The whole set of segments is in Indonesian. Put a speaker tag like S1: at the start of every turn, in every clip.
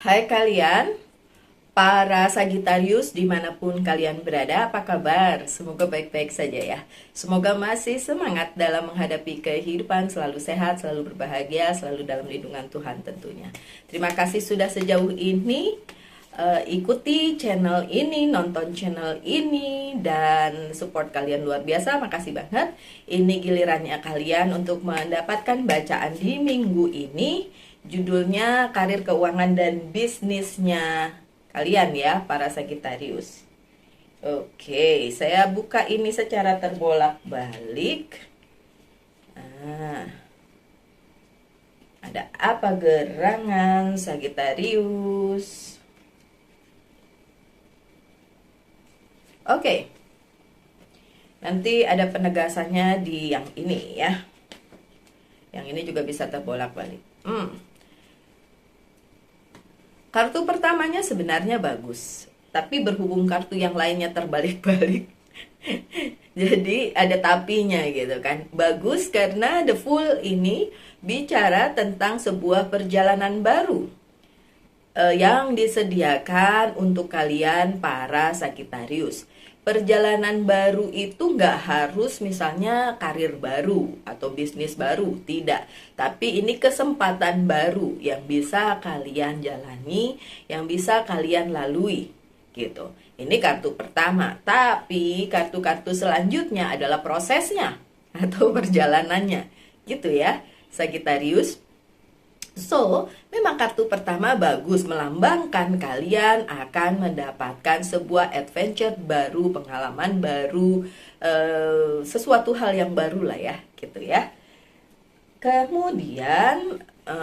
S1: Hai kalian, para Sagittarius dimanapun kalian berada, apa kabar? Semoga baik-baik saja ya. Semoga masih semangat dalam menghadapi kehidupan, selalu sehat, selalu berbahagia, selalu dalam lindungan Tuhan tentunya. Terima kasih sudah sejauh ini ikuti channel ini, nonton channel ini, dan support kalian luar biasa. Makasih banget. Ini gilirannya kalian untuk mendapatkan bacaan di minggu ini. Judulnya karir keuangan dan bisnisnya kalian ya, para Sagittarius. Oke, saya buka ini secara terbolak-balik. Nah, ada apa gerangan Sagittarius? Oke, nanti ada penegasannya di yang ini ya. Yang ini juga bisa terbolak-balik. Kartu pertamanya sebenarnya bagus, tapi berhubung kartu yang lainnya terbalik-balik, jadi ada tapinya gitu kan. Bagus karena the Fool ini bicara tentang sebuah perjalanan baru yang disediakan untuk kalian para Sagittarius. Perjalanan baru itu nggak harus misalnya karir baru atau bisnis baru, tidak. Tapi ini kesempatan baru yang bisa kalian jalani, yang bisa kalian lalui gitu. Ini kartu pertama, tapi kartu-kartu selanjutnya adalah prosesnya atau perjalanannya gitu ya, Sagittarius. So, memang kartu pertama bagus, melambangkan kalian akan mendapatkan sebuah adventure baru, pengalaman baru, sesuatu hal yang baru lah ya, gitu ya. Kemudian,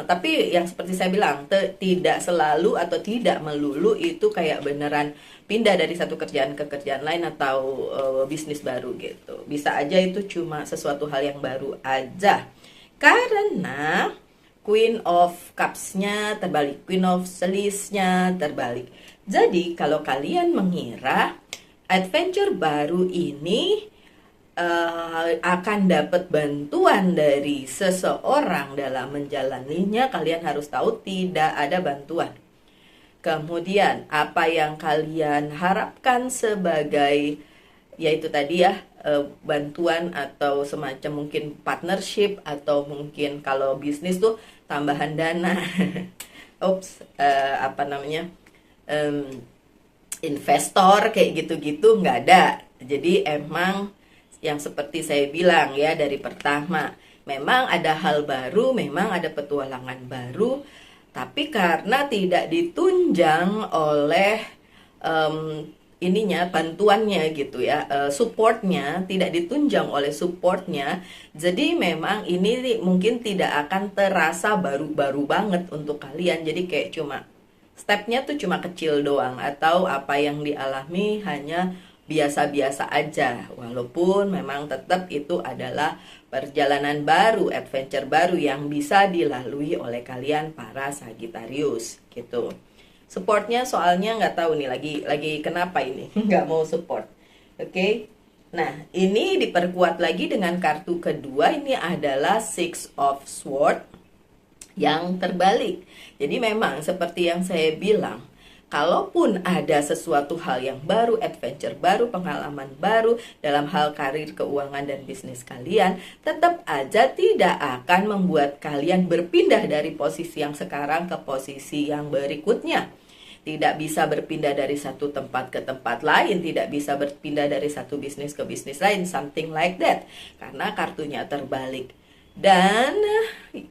S1: tapi yang seperti saya bilang, tidak selalu atau tidak melulu itu kayak beneran pindah dari satu kerjaan ke kerjaan lain atau bisnis baru gitu. Bisa aja itu cuma sesuatu hal yang baru aja. Karena Queen of Cups-nya terbalik, Queen of Slice-nya terbalik. Jadi kalau kalian mengira adventure baru ini akan dapat bantuan dari seseorang dalam menjalaninya, kalian harus tahu tidak ada bantuan. Kemudian apa yang kalian harapkan sebagai, yaitu tadi ya, bantuan atau semacam mungkin partnership, atau mungkin kalau bisnis tuh tambahan dana. Apa namanya, investor kayak gitu-gitu nggak ada. Jadi emang yang seperti saya bilang ya dari pertama, memang ada hal baru, memang ada petualangan baru, tapi karena tidak ditunjang oleh ininya, bantuannya gitu ya, supportnya tidak ditunjang oleh supportnya, jadi memang ini mungkin tidak akan terasa baru-baru banget untuk kalian. Jadi kayak cuma stepnya tuh cuma kecil doang, atau apa yang dialami hanya biasa-biasa aja, walaupun memang tetap itu adalah perjalanan baru, adventure baru yang bisa dilalui oleh kalian para Sagittarius gitu. Supportnya soalnya nggak tahu nih lagi kenapa ini nggak mau support. Oke. Nah, ini diperkuat lagi dengan kartu kedua, ini adalah Six of Swords yang terbalik. Jadi memang seperti yang saya bilang, kalaupun ada sesuatu hal yang baru, adventure baru, pengalaman baru dalam hal karir, keuangan, dan bisnis kalian, tetap aja tidak akan membuat kalian berpindah dari posisi yang sekarang ke posisi yang berikutnya. Tidak bisa berpindah dari satu tempat ke tempat lain, tidak bisa berpindah dari satu bisnis ke bisnis lain, something like that, karena kartunya terbalik. Dan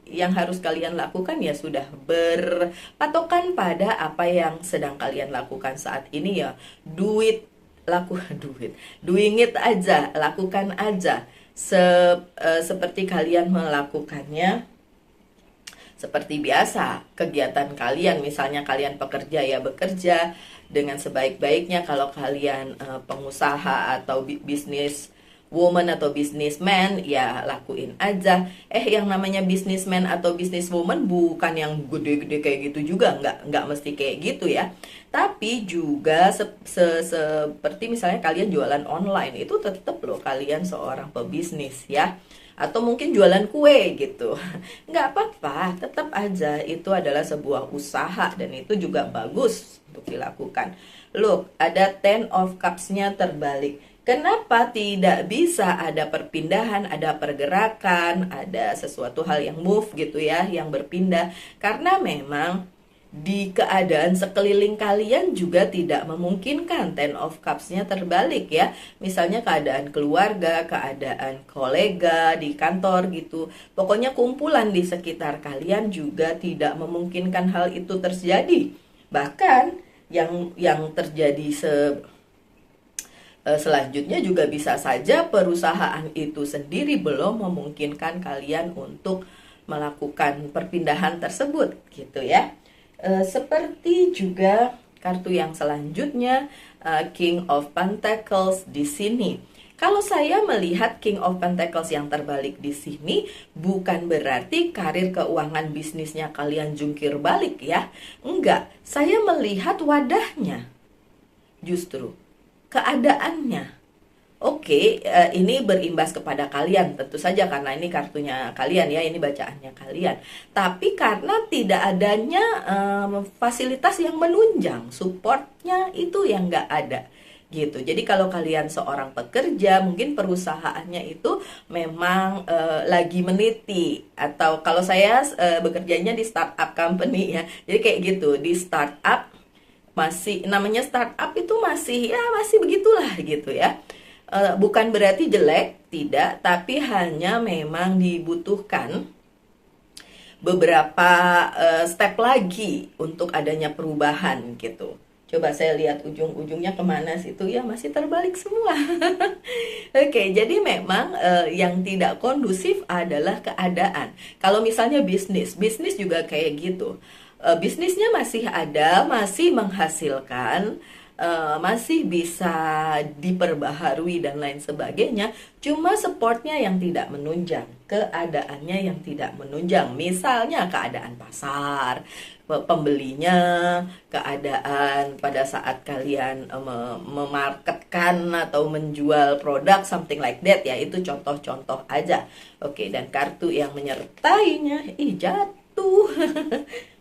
S1: yang harus kalian lakukan ya sudah berpatokan pada apa yang sedang kalian lakukan saat ini ya. Doing it aja, lakukan aja seperti kalian melakukannya seperti biasa kegiatan kalian. Misalnya kalian pekerja ya bekerja dengan sebaik-baiknya. Kalau kalian pengusaha atau bisnis woman atau businessman, ya lakuin aja. Yang namanya businessman atau businesswoman bukan yang gede-gede kayak gitu juga, nggak mesti kayak gitu ya. Tapi juga seperti misalnya kalian jualan online, itu tetap loh kalian seorang pebisnis ya. Atau mungkin jualan kue gitu. Nggak apa-apa, tetap aja itu adalah sebuah usaha dan itu juga bagus untuk dilakukan. Look, ada Ten of Cups-nya terbalik. Kenapa tidak bisa ada perpindahan, ada pergerakan, ada sesuatu hal yang move gitu ya, yang berpindah? Karena memang di keadaan sekeliling kalian juga tidak memungkinkan Ten of Cups-nya terbalik ya. Misalnya keadaan keluarga, keadaan kolega di kantor gitu. Pokoknya kumpulan di sekitar kalian juga tidak memungkinkan hal itu terjadi. Bahkan yang terjadi selanjutnya juga bisa saja perusahaan itu sendiri belum memungkinkan kalian untuk melakukan perpindahan tersebut gitu ya. Seperti juga kartu yang selanjutnya, King of Pentacles di sini. Kalau saya melihat King of Pentacles yang terbalik di sini, bukan berarti karir keuangan bisnisnya kalian jungkir balik ya. Enggak, saya melihat wadahnya. Justru keadaannya. Oke, ini berimbas kepada kalian tentu saja karena ini kartunya kalian ya, ini bacaannya kalian. Tapi karena tidak adanya fasilitas yang menunjang, supportnya itu yang nggak ada gitu. Jadi kalau kalian seorang pekerja, mungkin perusahaannya itu memang lagi meniti, atau kalau saya bekerjanya di startup company ya. Jadi kayak gitu, di startup masih namanya startup itu masih begitulah gitu ya. Bukan berarti jelek, tidak, tapi hanya memang dibutuhkan beberapa step lagi untuk adanya perubahan gitu. Coba saya lihat ujung-ujungnya kemana situ ya, masih terbalik semua. Oke, jadi memang yang tidak kondusif adalah keadaan. Kalau misalnya bisnis juga kayak gitu. Bisnisnya masih ada, masih menghasilkan, masih bisa diperbaharui dan lain sebagainya, cuma supportnya yang tidak menunjang, keadaannya yang tidak menunjang. Misalnya keadaan pasar, pembelinya, keadaan pada saat kalian memarketkan atau menjual produk, something like that ya, itu contoh-contoh aja. Oke, dan kartu yang menyertainya, jatuh.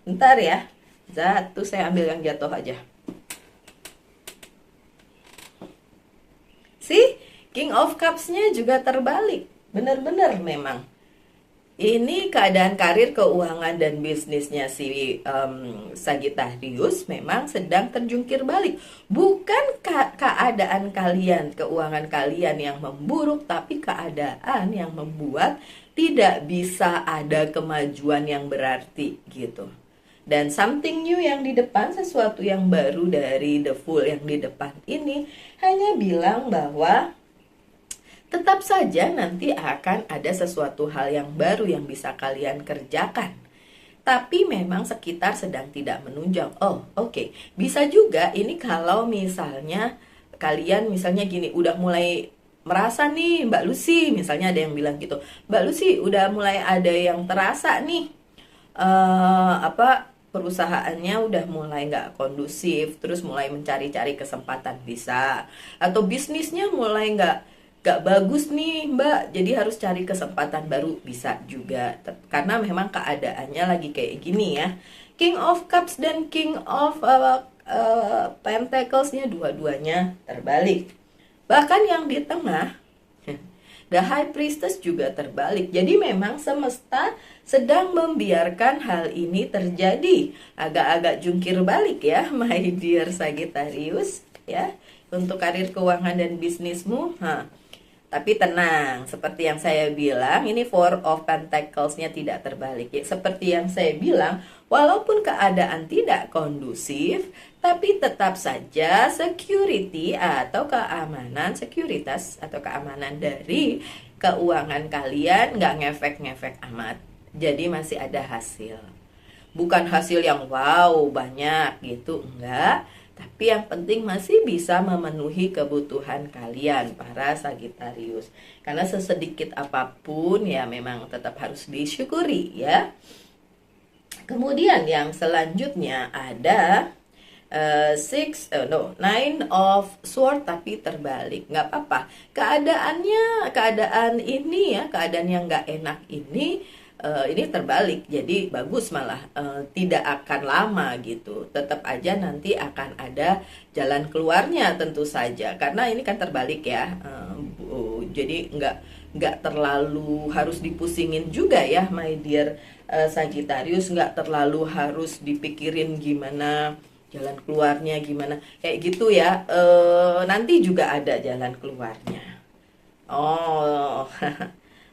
S1: Bentar ya, jatuh, saya ambil yang jatuh aja. King of Cups-nya juga terbalik. Benar-benar memang. Ini keadaan karir, keuangan, dan bisnisnya si Sagittarius memang sedang terjungkir balik. Bukan keadaan kalian, keuangan kalian yang memburuk, tapi keadaan yang membuat tidak bisa ada kemajuan yang berarti gitu. Dan something new yang di depan, sesuatu yang baru dari The Fool yang di depan ini, hanya bilang bahwa tetap saja nanti akan ada sesuatu hal yang baru yang bisa kalian kerjakan. Tapi memang sekitar sedang tidak menunjang. Oke. Bisa juga ini kalau misalnya kalian misalnya gini, udah mulai merasa nih Mbak Lucy, misalnya ada yang bilang gitu, Mbak Lucy udah mulai ada yang terasa nih, perusahaannya udah mulai nggak kondusif, terus mulai mencari-cari kesempatan bisa, atau bisnisnya mulai nggak bagus nih Mbak, jadi harus cari kesempatan baru, bisa juga karena memang keadaannya lagi kayak gini ya. King of Cups dan King of Pentacles-nya dua-duanya terbalik. Bahkan yang di tengah, The High Priestess juga terbalik. Jadi memang semesta sedang membiarkan hal ini terjadi. Agak-agak jungkir balik ya, my dear Sagittarius ya, untuk karir, keuangan, dan bisnismu. Tapi tenang, seperti yang saya bilang, ini Four of Pentacles-nya tidak terbalik ya. Seperti yang saya bilang, walaupun keadaan tidak kondusif, tapi tetap saja security atau keamanan, sekuritas atau keamanan dari keuangan kalian nggak ngefek-ngefek amat. Jadi masih ada hasil. Bukan hasil yang wow banyak gitu, enggak. Tapi yang penting masih bisa memenuhi kebutuhan kalian para Sagittarius. Karena sesedikit apapun ya memang tetap harus disyukuri ya. Kemudian yang selanjutnya ada nine of sword tapi terbalik. Nggak apa-apa. Keadaan ini ya, keadaan yang nggak enak ini terbalik. Jadi bagus malah, tidak akan lama gitu. Tetap aja nanti akan ada jalan keluarnya tentu saja. Karena ini kan terbalik ya. Jadi nggak terlalu harus dipusingin juga ya, my dear Sagittarius. Nggak terlalu harus dipikirin gimana jalan keluarnya, gimana kayak gitu ya. Nanti juga ada jalan keluarnya. Oh,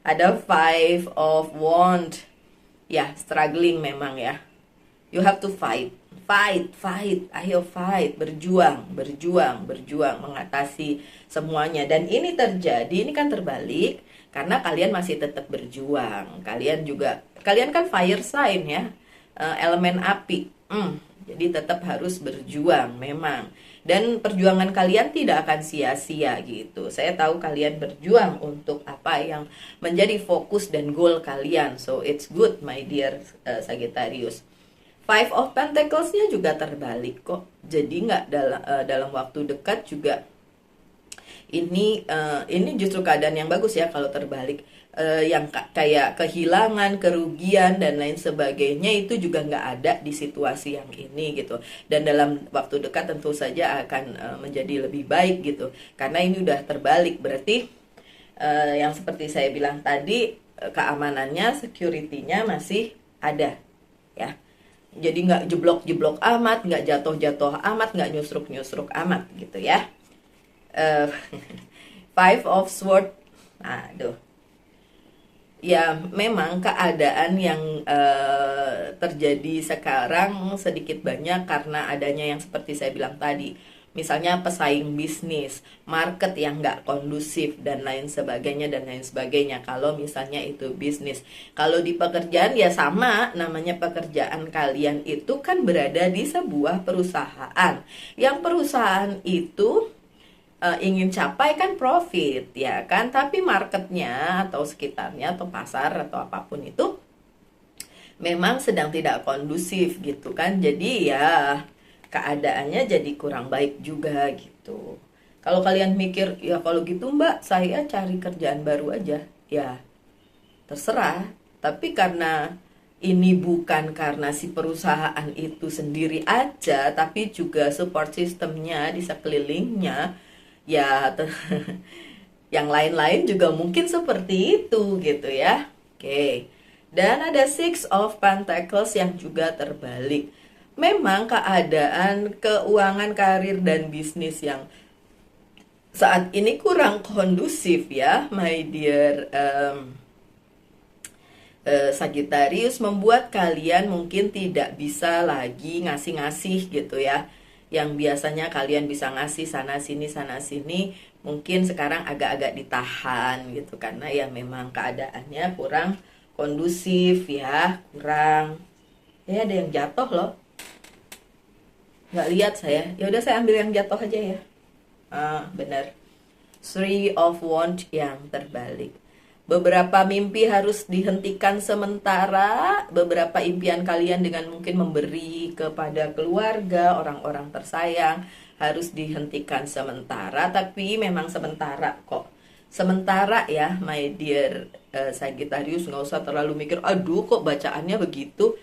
S1: ada Five of Wands ya, struggling memang ya. You have to fight. Ayo fight, berjuang mengatasi semuanya. Dan ini terjadi, ini kan terbalik karena kalian masih tetap berjuang. Kalian kan fire sign ya, elemen api. Jadi tetap harus berjuang memang. Dan perjuangan kalian tidak akan sia-sia gitu. Saya tahu kalian berjuang untuk apa yang menjadi fokus dan goal kalian. So it's good my dear Sagittarius. Five of Pentacles-nya juga terbalik kok. Jadi nggak dalam waktu dekat juga. Ini justru keadaan yang bagus ya kalau terbalik. Yang kayak kehilangan, kerugian dan lain sebagainya itu juga nggak ada di situasi yang ini gitu. Dan dalam waktu dekat tentu saja akan menjadi lebih baik gitu. Karena ini udah terbalik, berarti yang seperti saya bilang tadi, keamanannya, security-nya masih ada ya. Jadi nggak jeblok-jeblok amat, nggak jatuh-jatuh amat, nggak nyusruk-nyusruk amat gitu ya. Five of Swords, aduh. Ya memang keadaan yang terjadi sekarang sedikit banyak karena adanya yang seperti saya bilang tadi. Misalnya pesaing bisnis, market yang nggak kondusif dan lain sebagainya. Kalau misalnya itu bisnis. Kalau di pekerjaan ya sama, namanya pekerjaan kalian itu kan berada di sebuah perusahaan. Yang perusahaan itu ingin capai kan profit ya kan, tapi marketnya atau sekitarnya atau pasar atau apapun itu memang sedang tidak kondusif gitu kan. Jadi ya keadaannya jadi kurang baik juga gitu. Kalau kalian mikir ya kalau gitu Mbak saya cari kerjaan baru aja, ya terserah. Tapi karena ini bukan karena si perusahaan itu sendiri aja, tapi juga support sistemnya di sekelilingnya ya. Yang lain-lain juga mungkin seperti itu gitu ya. Oke. Dan ada Six of Pentacles yang juga terbalik. Memang keadaan keuangan, karir dan bisnis yang saat ini kurang kondusif ya, my dear Sagittarius, membuat kalian mungkin tidak bisa lagi ngasih-ngasih gitu ya. Yang biasanya kalian bisa ngasih sana sini, mungkin sekarang agak-agak ditahan gitu karena ya memang keadaannya kurang kondusif ya, kurang. Ya ada yang jatuh loh. Nggak lihat saya. Ya udah saya ambil yang jatuh aja ya. Benar. Three of Wands yang terbalik. Beberapa mimpi harus dihentikan sementara. Beberapa impian kalian dengan mungkin memberi kepada keluarga, orang-orang tersayang harus dihentikan sementara. Tapi memang sementara kok. Sementara ya my dear Sagittarius, nggak usah terlalu mikir, aduh kok bacaannya begitu.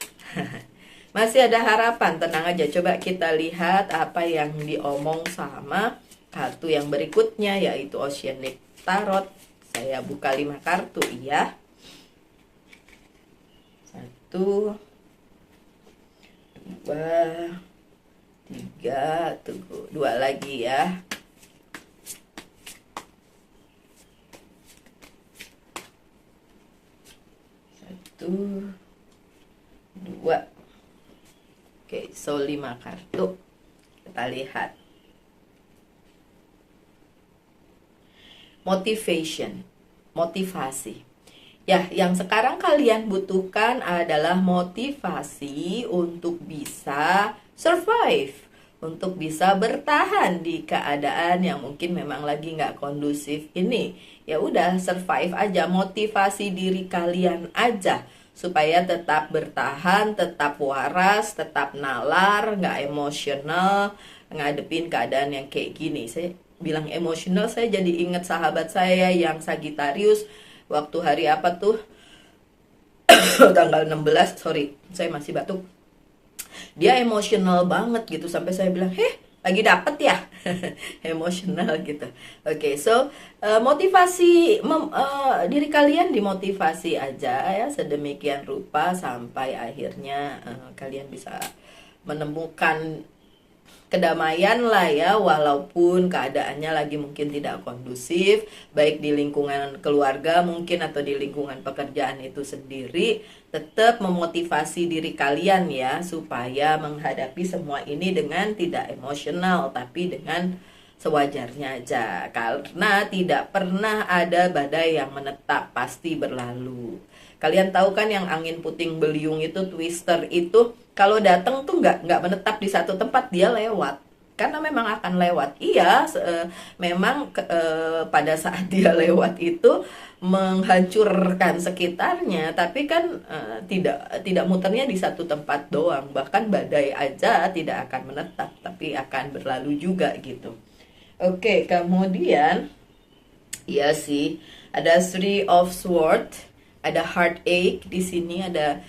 S1: Masih ada harapan, tenang aja. Coba kita lihat apa yang diomong sama kartu yang berikutnya, yaitu Oceanic Tarot. Saya buka 5 kartu ya. 1, 2, 3, tunggu 2 lagi ya. 1, 2. Oke, so 5 kartu. Kita lihat. Motivasi. Ya, yang sekarang kalian butuhkan adalah motivasi untuk bisa survive, untuk bisa bertahan di keadaan yang mungkin memang lagi nggak kondusif ini. Ya udah, survive aja, motivasi diri kalian aja supaya tetap bertahan, tetap waras, tetap nalar, nggak emosional ngadepin keadaan yang kayak gini. Saya bilang emosional, saya jadi inget sahabat saya yang Sagitarius waktu hari apa tuh, tanggal 16, sorry saya masih batuk, dia emosional banget gitu sampai saya bilang, lagi dapet ya. Emosional gitu. Oke, so motivasi diri kalian dimotivasi aja ya sedemikian rupa sampai akhirnya kalian bisa menemukan kedamaian lah ya, walaupun keadaannya lagi mungkin tidak kondusif, baik di lingkungan keluarga mungkin atau di lingkungan pekerjaan itu sendiri. Tetap memotivasi diri kalian ya supaya menghadapi semua ini dengan tidak emosional tapi dengan sewajarnya aja, karena tidak pernah ada badai yang menetap, pasti berlalu. Kalian tahu kan yang angin puting beliung itu, twister itu, kalau datang tuh nggak menetap di satu tempat, dia lewat, karena memang akan lewat. Iya, memang pada saat dia lewat itu menghancurkan sekitarnya, tapi kan tidak muternya di satu tempat doang. Bahkan badai aja tidak akan menetap, tapi akan berlalu juga gitu. Oke, kemudian iya sih, ada Three of Swords, ada heartache di sini, ada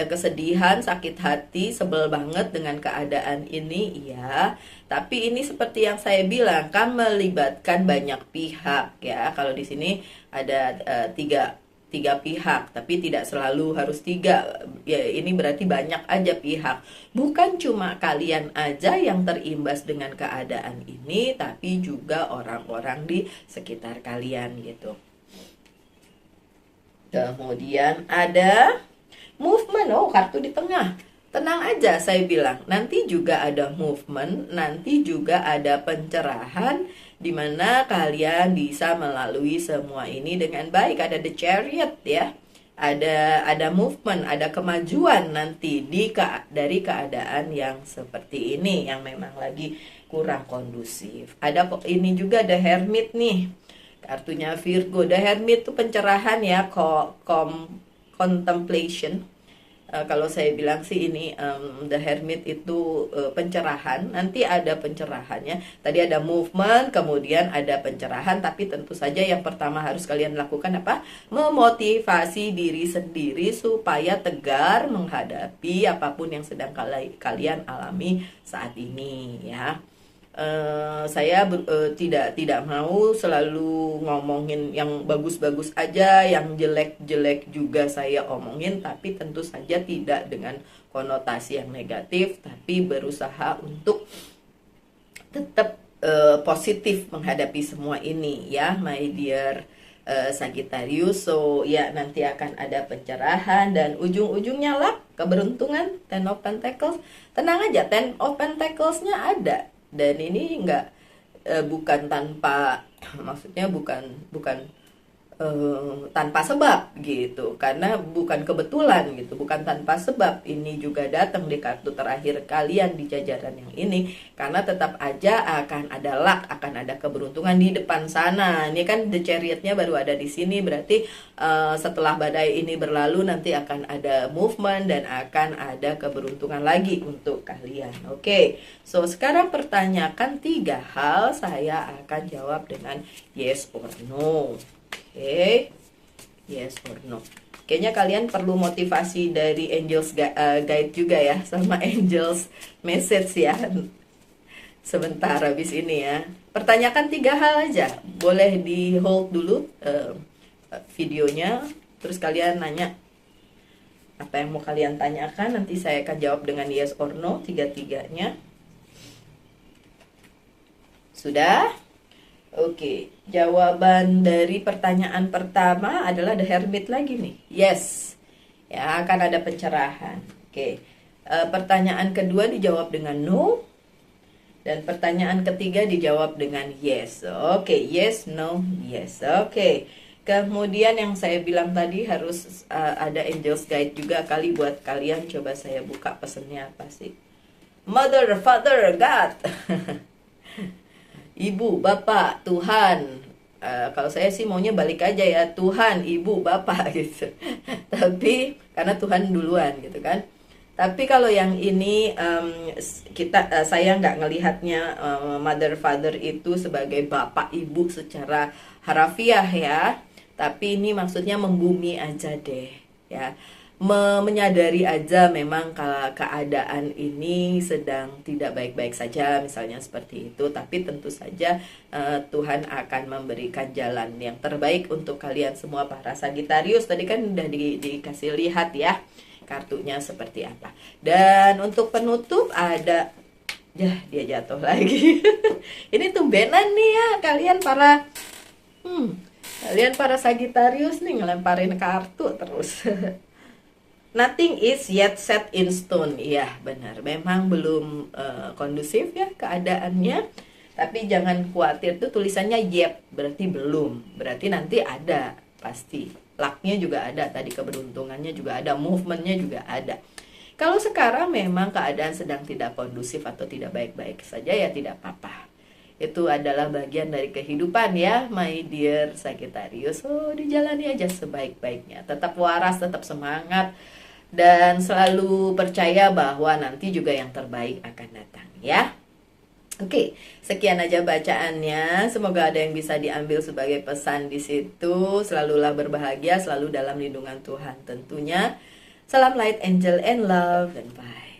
S1: kesedihan, sakit hati, sebel banget dengan keadaan ini, iya. Tapi ini seperti yang saya bilang kan melibatkan banyak pihak ya. Kalau di sini ada tiga pihak, tapi tidak selalu harus tiga. Ya, ini berarti banyak aja pihak. Bukan cuma kalian aja yang terimbas dengan keadaan ini, tapi juga orang-orang di sekitar kalian gitu. Kemudian ada movement, kartu di tengah. Tenang aja, saya bilang, nanti juga ada movement, nanti juga ada pencerahan, di mana kalian bisa melalui semua ini dengan baik. Ada the chariot ya, ada movement, ada kemajuan nanti dari keadaan yang seperti ini, yang memang lagi kurang kondusif. Ada ini juga the hermit nih, kartunya Virgo. The hermit itu pencerahan ya, contemplation. Kalau saya bilang sih ini the hermit itu pencerahan. Nanti ada pencerahannya. Tadi ada movement, kemudian ada pencerahan. Tapi tentu saja yang pertama harus kalian lakukan apa? Memotivasi diri sendiri supaya tegar menghadapi apapun yang sedang kalian alami saat ini ya. Saya tidak mau selalu ngomongin yang bagus-bagus aja, yang jelek-jelek juga saya omongin, tapi tentu saja tidak dengan konotasi yang negatif, tapi berusaha untuk tetap positif menghadapi semua ini ya, my dear Sagittarius. So ya, nanti akan ada pencerahan dan ujung-ujungnya lah keberuntungan, Ten of Pentacles. Tenang aja, Ten of Pentacles-nya ada. Dan ini bukan tanpa, maksudnya bukan tanpa sebab gitu, karena bukan kebetulan gitu, bukan tanpa sebab. Ini juga datang di kartu terakhir kalian di jajaran yang ini, karena tetap aja akan ada luck, akan ada keberuntungan di depan sana. Ini kan the chariotnya baru ada di sini, berarti setelah badai ini berlalu nanti akan ada movement dan akan ada keberuntungan lagi untuk kalian. Oke, so sekarang pertanyakan 3 hal, saya akan jawab dengan yes or no. Oke, yes or no. Kayaknya kalian perlu motivasi dari angels guide juga ya, sama angels message ya. Sebentar habis ini ya. Pertanyakan 3 hal aja. Boleh di hold dulu videonya, terus kalian nanya apa yang mau kalian tanyakan. Nanti saya akan jawab dengan yes or no 3-3-nya. Sudah? Oke, jawaban dari pertanyaan pertama adalah the hermit lagi nih. Yes, ya akan ada pencerahan. Oke, pertanyaan kedua dijawab dengan no, dan pertanyaan ketiga dijawab dengan yes. Oke, yes, no, yes. Oke, kemudian yang saya bilang tadi harus ada angels guide juga kali buat kalian. Coba saya buka pesennya apa sih? Mother, Father, God. Ibu, Bapak, Tuhan. Kalau saya sih maunya balik aja ya, Tuhan, Ibu, Bapak gitu. Tapi karena Tuhan duluan gitu kan. Tapi kalau yang ini saya nggak ngelihatnya mother father itu sebagai bapak ibu secara harafiah ya. Tapi ini maksudnya membumi aja deh ya. Menyadari aja memang kalau keadaan ini sedang tidak baik-baik saja misalnya seperti itu, tapi tentu saja Tuhan akan memberikan jalan yang terbaik untuk kalian semua para Sagitarius. Tadi kan udah dikasih lihat ya kartunya seperti apa. Dan untuk penutup ada ya dia jatuh lagi. Ini tumbenan nih ya kalian para Sagitarius nih ngelemparin kartu terus. Nothing is yet set in stone. Iya, benar. Memang belum kondusif ya keadaannya. Tapi jangan khawatir, tuh tulisannya yet, berarti belum. Berarti nanti ada, pasti. Lucknya juga ada, tadi keberuntungannya juga ada, movementnya juga ada. Kalau sekarang memang keadaan sedang tidak kondusif atau tidak baik-baik saja, ya tidak apa-apa. Itu adalah bagian dari kehidupan ya, my dear Sagittarius. Dijalani aja sebaik-baiknya. Tetap waras, tetap semangat. Dan selalu percaya bahwa nanti juga yang terbaik akan datang ya. Oke, sekian aja bacaannya. Semoga ada yang bisa diambil sebagai pesan di situ. Selalulah berbahagia, selalu dalam lindungan Tuhan tentunya. Salam light, angel, and love, dan bye.